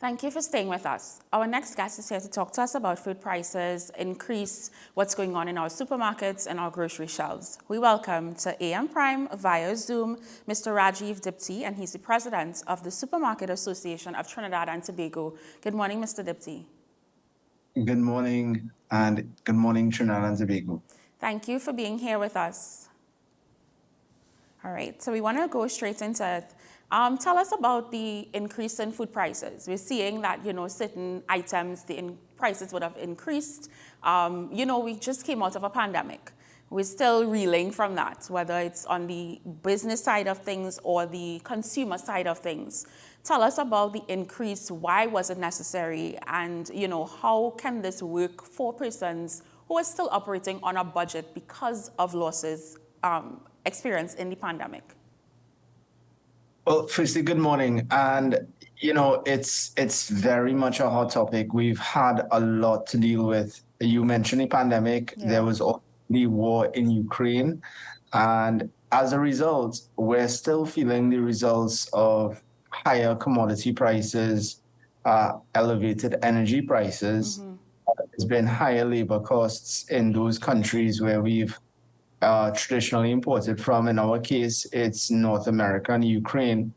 Thank you for staying with us. Our next guest is here to talk to us about food prices, increase, what's going on in our supermarkets and our grocery shelves. We welcome to AM Prime via Zoom Mr. Rajiv Diptee, and he's the president of the Supermarket Association of Trinidad and Tobago. Good morning, Mr. Diptee. Good morning, and good morning, Trinidad and Tobago. Thank you for being here with us. All right, so we want to go straight into it. Tell us about the increase in food prices. We're seeing that, certain items, prices would have increased. We just came out of a pandemic. We're still reeling from that, whether it's on the business side of things or the consumer side of things. Tell us about the increase. Why was it necessary? And, how can this work for persons who are still operating on a budget because of losses experienced in the pandemic? Well, firstly, good morning. And, it's very much a hot topic. We've had a lot to deal with. You mentioned the pandemic. Yeah. There was also the war in Ukraine. And as a result, we're still feeling the results of higher commodity prices, elevated energy prices. There's been higher labor costs in those countries where we've traditionally imported from. In our case, it's North America and Ukraine.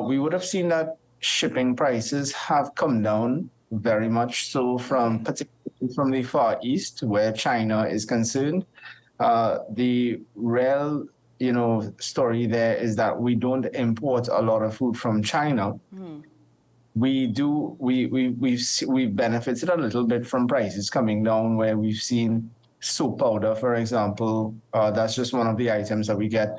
We would have seen that shipping prices have come down very much so, particularly from the Far East, where China is concerned. The real, story there is that we don't import a lot of food from China. We've benefited a little bit from prices coming down, where we've seen soap powder, for example. That's just one of the items that we get.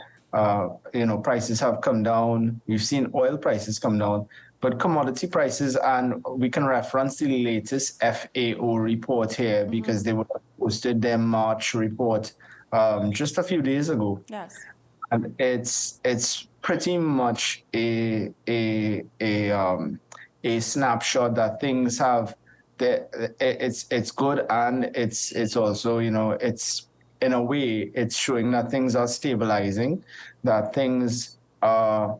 Prices have come down. We've seen oil prices come down, but commodity prices, and we can reference the latest FAO report here because they would have posted their March report just a few days ago. Yes. And it's pretty much a snapshot that things have. It's good, and it's also, it's in a way it's showing that things are stabilizing, that things are,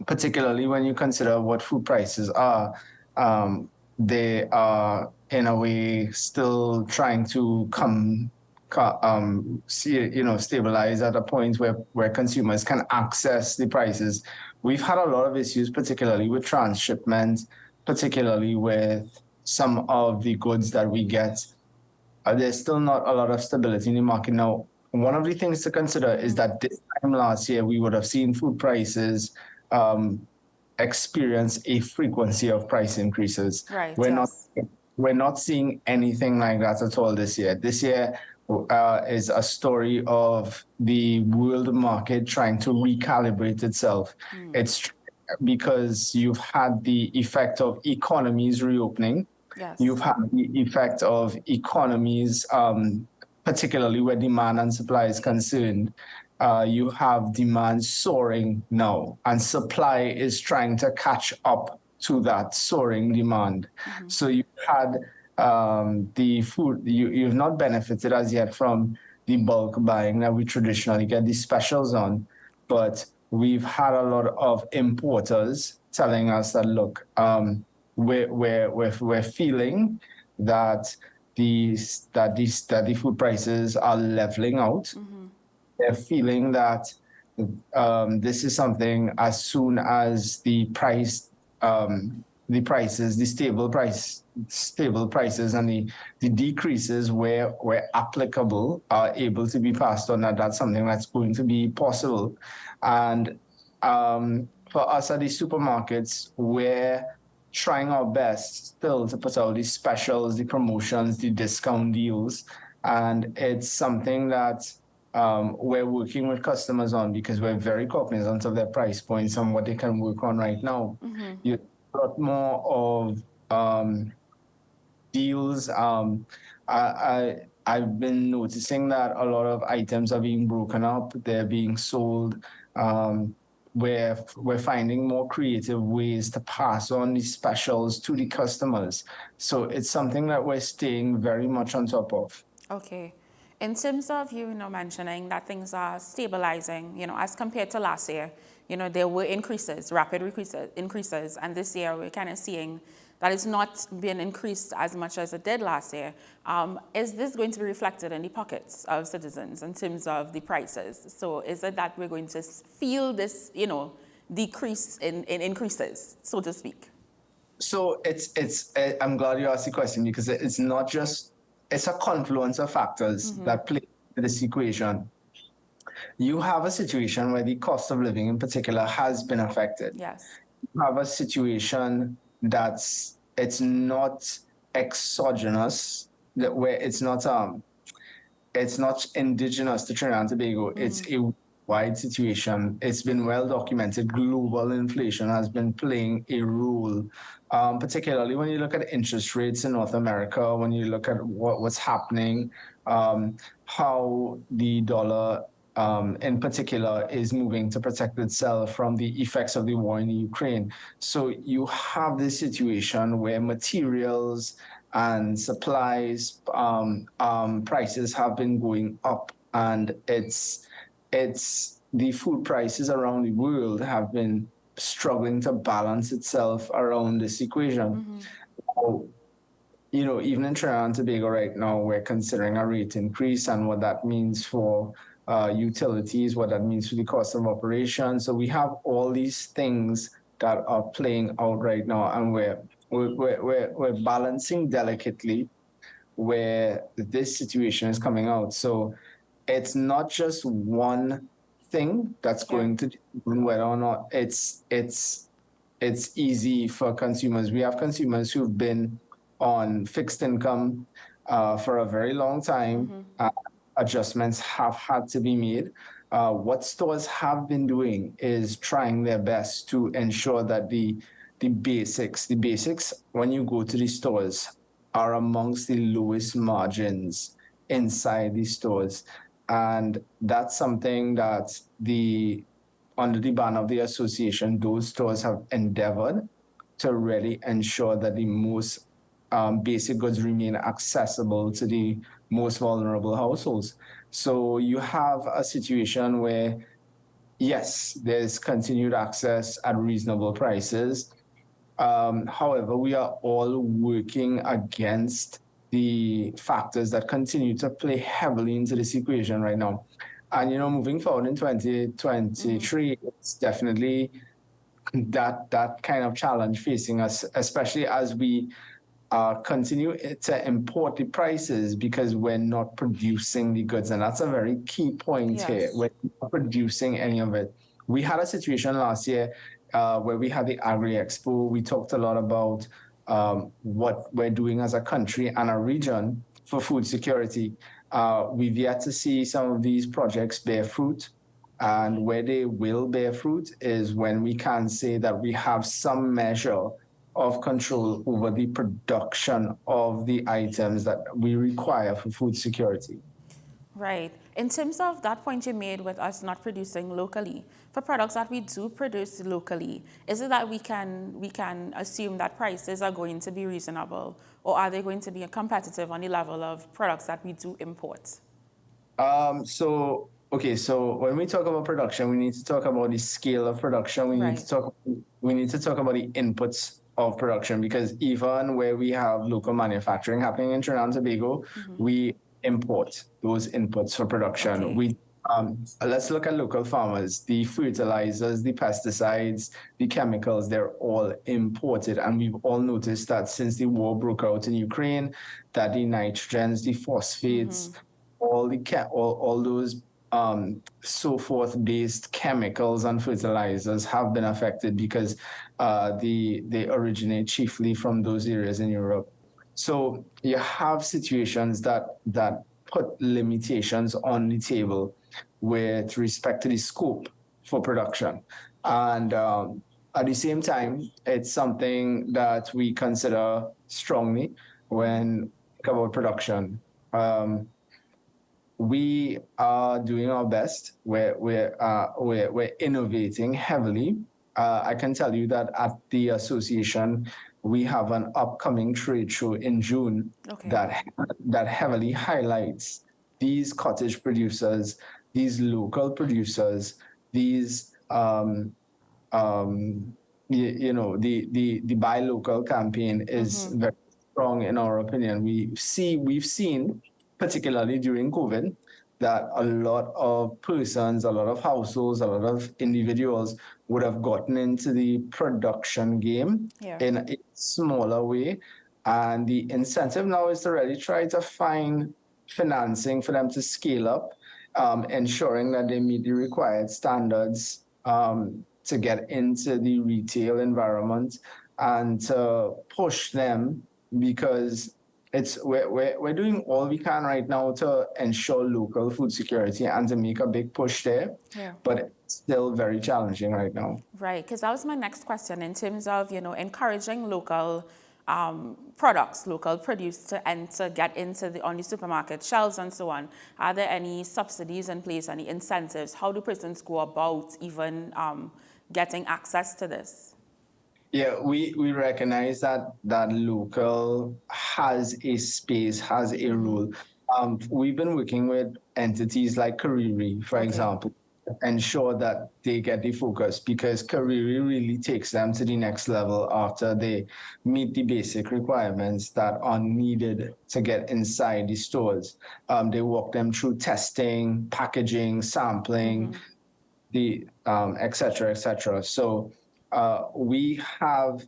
particularly when you consider what food prices are, they are in a way still trying to stabilize at a point where consumers can access the prices. We've had a lot of issues, particularly with transshipment, particularly with some of the goods that we get. There's still not a lot of stability in the market. Now, one of the things to consider is that this time last year, we would have seen food prices experience a frequency of price increases. Right. We're not seeing anything like that at all this year. This year is a story of the world market trying to recalibrate itself. It's because you've had the effect of economies reopening. Yes. You've had the effect of economies, particularly where demand and supply is concerned. You have demand soaring now, and supply is trying to catch up to that soaring demand. So you've had the food, you've not benefited as yet from the bulk buying that we traditionally get the specials on, but we've had a lot of importers telling us that, look, we're feeling that the food prices are leveling out. They're feeling that this is something, as soon as the stable prices and the decreases where applicable are able to be passed on, that's something that's going to be possible. And for us at the supermarkets, we're trying our best still to put out the specials, the promotions, the discount deals. And it's something that we're working with customers on, because we're very cognizant of their price points and what they can work on right now. You've got more of deals. I've been noticing that a lot of items are being broken up. They're being sold. We're finding more creative ways to pass on these specials to the customers. So it's something that we're staying very much on top of. Okay. In terms of mentioning that things are stabilizing, as compared to last year, there were rapid increases, and this year we're kind of seeing that it's not been increased as much as it did last year. Is this going to be reflected in the pockets of citizens in terms of the prices? So is it that we're going to feel this, decrease in increases, so to speak? So I'm glad you asked the question, because it's not just, it's a confluence of factors that play into this equation. You have a situation where the cost of living in particular has been affected. Yes. You have a situation it's not exogenous, where it's not indigenous to Trinidad and Tobago. It's a wide situation. It's been well documented. Global inflation has been playing a role, particularly when you look at interest rates in North America, when you look at what's happening, how the dollar in particular is moving to protect itself from the effects of the war in Ukraine. So you have this situation where materials and supplies prices have been going up, and it's the food prices around the world have been struggling to balance itself around this equation. So, even in Trinidad and Tobago right now, we're considering a rate increase, and what that means for utilities, what that means for the cost of operation. So we have all these things that are playing out right now, and we're balancing delicately where this situation is coming out. So it's not just one thing that's going to determine whether or not it's easy for consumers. We have consumers who've been on fixed income for a very long time. Adjustments have had to be made. What stores have been doing is trying their best to ensure that the basics when you go to the stores are amongst the lowest margins inside the stores. And that's something that under the banner of the association, those stores have endeavored to really ensure that the most basic goods remain accessible to the most vulnerable households. So you have a situation where, yes, there's continued access at reasonable prices. However, we are all working against the factors that continue to play heavily into this equation right now. And, moving forward in 2023, it's definitely that kind of challenge facing us, especially as we continue to import the prices, because we're not producing the goods. And that's a very key point here. We're not producing any of it. We had a situation last year where we had the Agri Expo. We talked a lot about what we're doing as a country and a region for food security. We've yet to see some of these projects bear fruit. And where they will bear fruit is when we can say that we have some measure of control over the production of the items that we require for food security. Right. In terms of that point you made with us not producing locally, for products that we do produce locally, is it that we can assume that prices are going to be reasonable, or are they going to be competitive on the level of products that we do import? So when we talk about production, we need to talk about the scale of production. We need to talk about the inputs of production, because even where we have local manufacturing happening in Trinidad and Tobago, we import those inputs for production. Let's look at local farmers. The fertilizers, the pesticides, the chemicals, they're all imported. And we've all noticed that since the war broke out in Ukraine, that the nitrogens, the phosphates, all those so forth based chemicals and fertilizers have been affected, because they originate chiefly from those areas in Europe. So you have situations that put limitations on the table with respect to the scope for production. And at the same time, it's something that we consider strongly when we think about production. We are doing our best. We're innovating heavily. I can tell you that at the association, we have an upcoming trade show in June that heavily highlights these cottage producers, these local producers, these um, the buy local campaign is very strong in our opinion. We've seen, particularly during COVID, that a lot of persons, a lot of households, a lot of individuals would have gotten into the production game in a smaller way. And the incentive now is to really try to find financing for them to scale up, ensuring that they meet the required standards to get into the retail environment and to push them, because we're doing all we can right now to ensure local food security and to make a big push there. But it's still very challenging right now. Right, because that was my next question in terms of, encouraging local products, local produce to get into on the supermarket shelves and so on. Are there any subsidies in place, any incentives? How do persons go about even getting access to this? Yeah, we recognize that local has a space, has a role. We've been working with entities like Kariri, for example, ensure that they get the focus, because Kariri really takes them to the next level after they meet the basic requirements that are needed to get inside the stores. They walk them through testing, packaging, sampling, the et cetera, et cetera. So we have,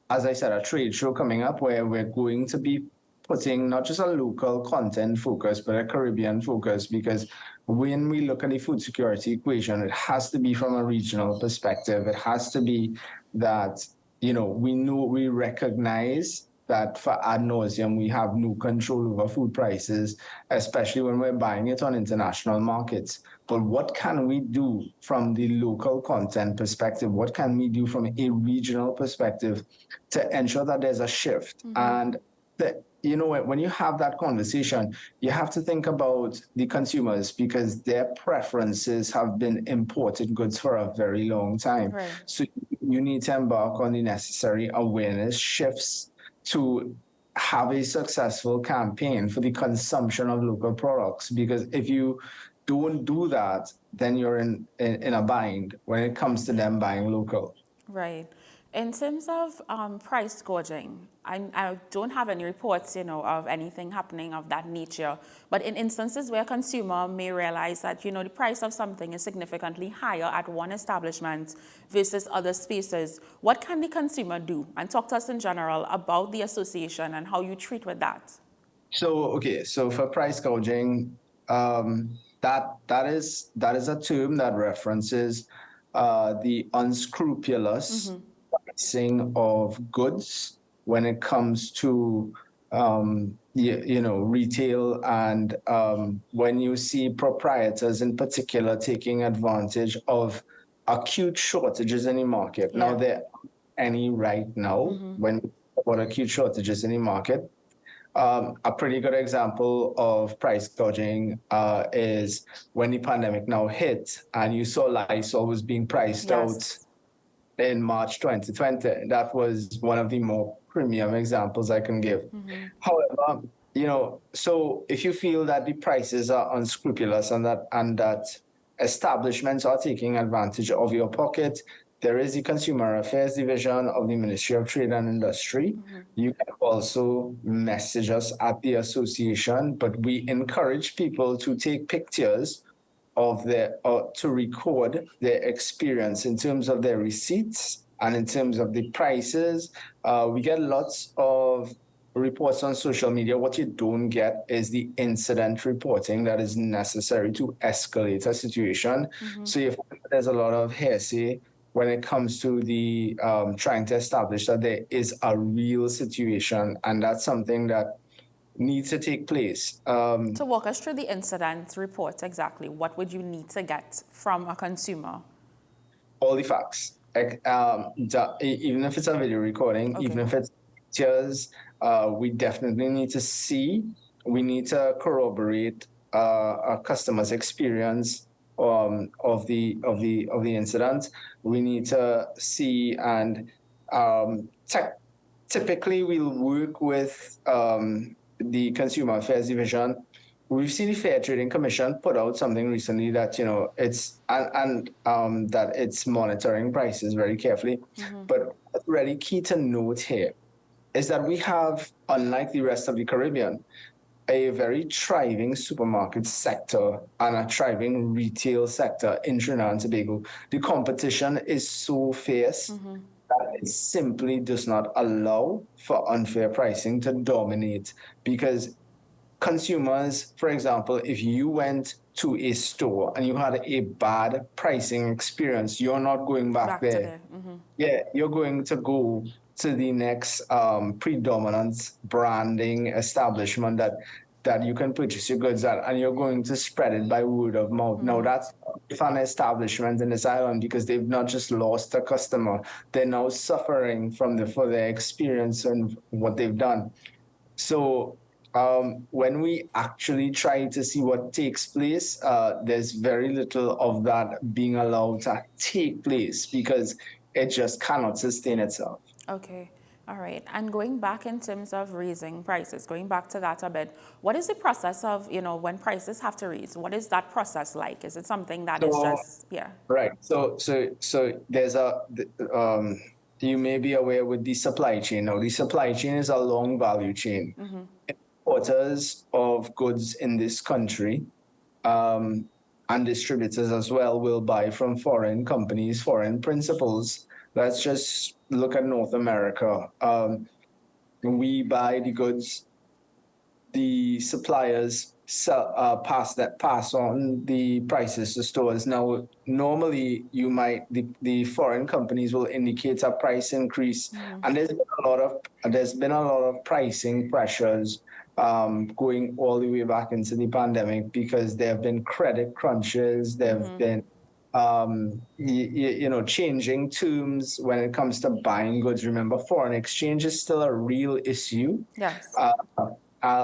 as I said, a trade show coming up where we're going to be putting not just a local content focus, but a Caribbean focus, because when we look at the food security equation, it has to be from a regional perspective. It has to be that, we recognize that for ad nauseum, we have no control over food prices, especially when we're buying it on international markets. But what can we do from the local content perspective? What can we do from a regional perspective to ensure that there's a shift? And when you have that conversation, you have to think about the consumers, because their preferences have been imported goods for a very long time. Right. So you need to embark on the necessary awareness shifts to have a successful campaign for the consumption of local products. Because if you don't do that, then you're in a bind when it comes to them buying local. Right. In terms of price gouging, I don't have any reports, of anything happening of that nature. But in instances where a consumer may realize that, the price of something is significantly higher at one establishment versus other spaces, what can the consumer do? And talk to us in general about the association and how you treat with that. So for price gouging, that is a term that references the unscrupulous pricing of goods when it comes to retail, and when you see proprietors in particular taking advantage of acute shortages in the market. Yeah. Now, there aren't any right now when we talk about acute shortages in the market. A pretty good example of price gouging is when the pandemic now hit and you saw Lysol was being priced out in March 2020. That was one of the more premium examples I can give. However, so if you feel that the prices are unscrupulous and that establishments are taking advantage of your pocket, there is the Consumer Affairs Division of the Ministry of Trade and Industry. You can also message us at the association, but we encourage people to take pictures of to record their experience in terms of their receipts and in terms of the prices. We get lots of reports on social media. What you don't get is the incident reporting that is necessary to escalate a situation. So if there's a lot of hearsay when it comes to the trying to establish that there is a real situation, and that's something that needs to take place. So walk us through the incident report exactly. What would you need to get from a consumer? All the facts. Even if it's a video recording, even if it's pictures, we definitely need to see. We need to corroborate a customer's experience of the incident. We need to see, and typically we'll work with the Consumer Affairs Division we've seen the Fair Trading Commission put out something recently that it's that it's monitoring prices very carefully. But what's really key to note here is that we have, unlike the rest of the Caribbean, a very thriving supermarket sector and a thriving retail sector in Trinidad and Tobago. The competition is so fierce that it simply does not allow for unfair pricing to dominate, because consumers, for example, if you went to a store and you had a bad pricing experience, you're not going back to there. there. Yeah, you're going to go to the next predominant branding establishment that you can purchase your goods at, and you're going to spread it by word of mouth. Now, that's if an establishment in this island, because they've not just lost a customer, they're now suffering for their experience and what they've done. So when we actually try to see what takes place, there's very little of that being allowed to take place because it just cannot sustain itself. Okay. All right. And going back in terms of raising prices, going back to that a bit, what is the process of, when prices have to raise? What is that process like? Is it something that is just, Right. So there's you may be aware with the supply chain. Now, the supply chain is a long value chain. Importers of goods in this country and distributors as well will buy from foreign companies, foreign principals. Let's just look at North America. We buy the goods, the suppliers pass on the prices to stores. Now, normally the foreign companies will indicate a price increase, and there's been a lot of pricing pressures going all the way back into the pandemic, because there have been credit crunches, there have been changing terms when it comes to buying goods. Remember, foreign exchange is still a real issue. Yes.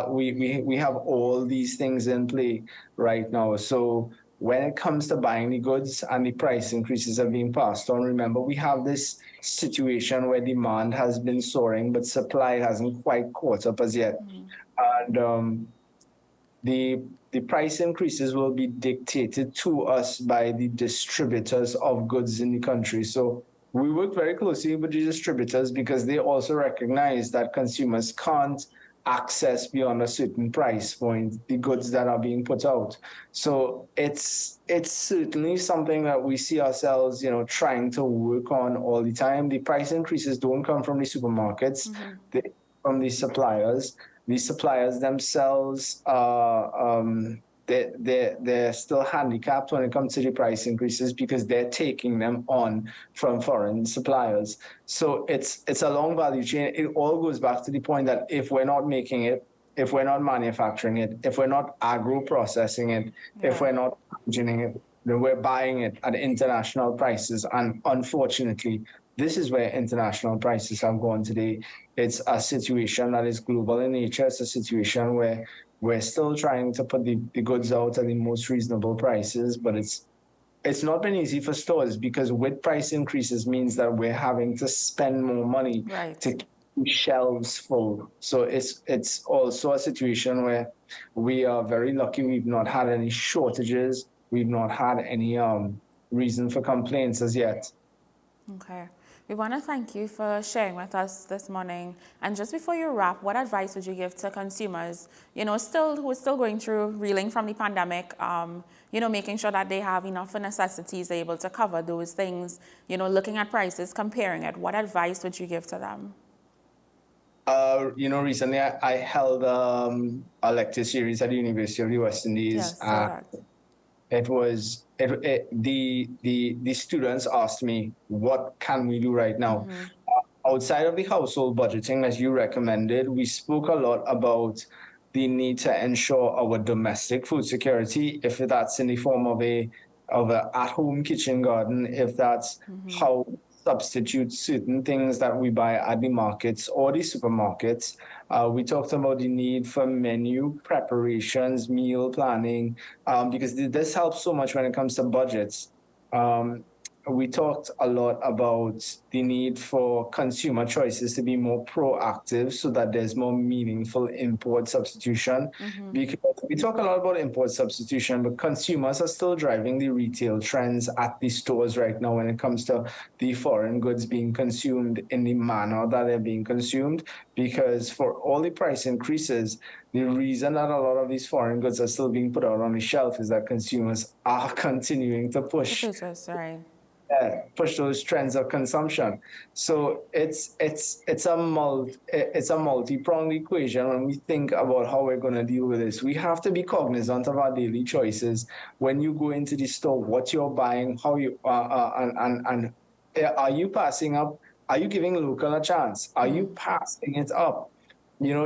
We have all these things in play right now. So when it comes to buying the goods and the price increases are being passed on, remember, we have this situation where demand has been soaring, but supply hasn't quite caught up as yet. And the price increases will be dictated to us by the distributors of goods in the country. So we work very closely with the distributors because they also recognize that consumers can't access beyond a certain price point the goods that are being put out. So it's certainly something that we see ourselves, trying to work on all the time. The price increases don't come from the supermarkets, they come from the suppliers. The suppliers themselves they're still handicapped when it comes to the price increases because they're taking them on from foreign suppliers. So it's a long value chain. It all goes back to the point that if we're not making it, if we're not manufacturing it, if we're not agro-processing it, if we're not packaging it, then we're buying it at international prices. And unfortunately, this is where international prices have gone today. It's a situation that is global in nature. It's a situation where we're still trying to put the goods out at the most reasonable prices, but it's not been easy for stores because with price increases means that we're having to spend more money to keep shelves full. So it's also a situation where we are very lucky we've not had any shortages. We've not had any reason for complaints as yet. Okay. We want to thank you for sharing with us this morning. And just before you wrap, what advice would you give to consumers, who are still going through, reeling from the pandemic, making sure that they have enough for necessities, they're able to cover those things, looking at prices, comparing it. What advice would you give to them? Recently I held a lecture series at the University of the West Indies. Yes, The students asked me, what can we do right now? Outside of the household budgeting, as you recommended, we spoke a lot about the need to ensure our domestic food security, if that's in the form of a at-home kitchen garden, if that's how substitute certain things that we buy at the markets or the supermarkets. We talked about the need for menu preparations, meal planning, because this helps so much when it comes to budgets. we talked a lot about the need for consumer choices to be more proactive so that there's more meaningful import substitution. Because we talk a lot about import substitution, but consumers are still driving the retail trends at the stores right now when it comes to the foreign goods being consumed in the manner that they're being consumed. Because for all the price increases, the reason that a lot of these foreign goods are still being put out on the shelf is that consumers are continuing to push Right. push those trends of consumption. So it's a multi-pronged equation when we think about how we're going to deal with this. We have to be cognizant of our daily choices. When you go into the store, what you're buying, how you and are you passing up? Are you giving local a chance? Are you passing it up?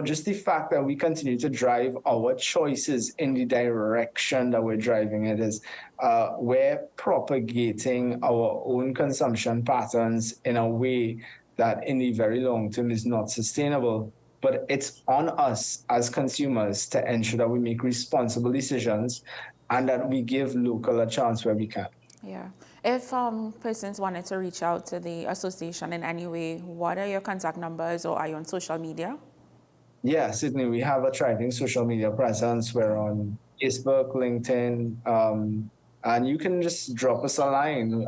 Just the fact that we continue to drive our choices in the direction that we're driving it is we're propagating our own consumption patterns in a way that in the very long term is not sustainable. But it's on us as consumers to ensure that we make responsible decisions and that we give local a chance where we can. Yeah. If persons wanted to reach out to the association in any way, what are your contact numbers, or are you on social media? Yeah, Sydney, we have a thriving social media presence. We're on Facebook, LinkedIn, and you can just drop us a line.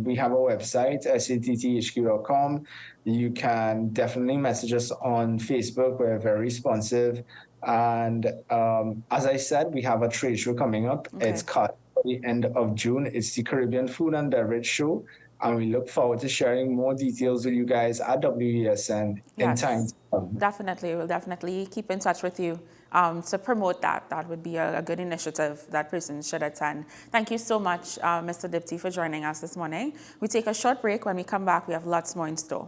We have a website, satthq.com. You can definitely message us on Facebook. We're very responsive. And as I said, we have a trade show coming up. It's cut at the end of June. It's the Caribbean Food and Beverage Show. And we look forward to sharing more details with you guys at WESN in time to come. Definitely. We'll definitely keep in touch with you to promote that. That would be a good initiative that persons should attend. Thank you so much, Mr. Diptee, for joining us this morning. We take a short break. When we come back, we have lots more in store.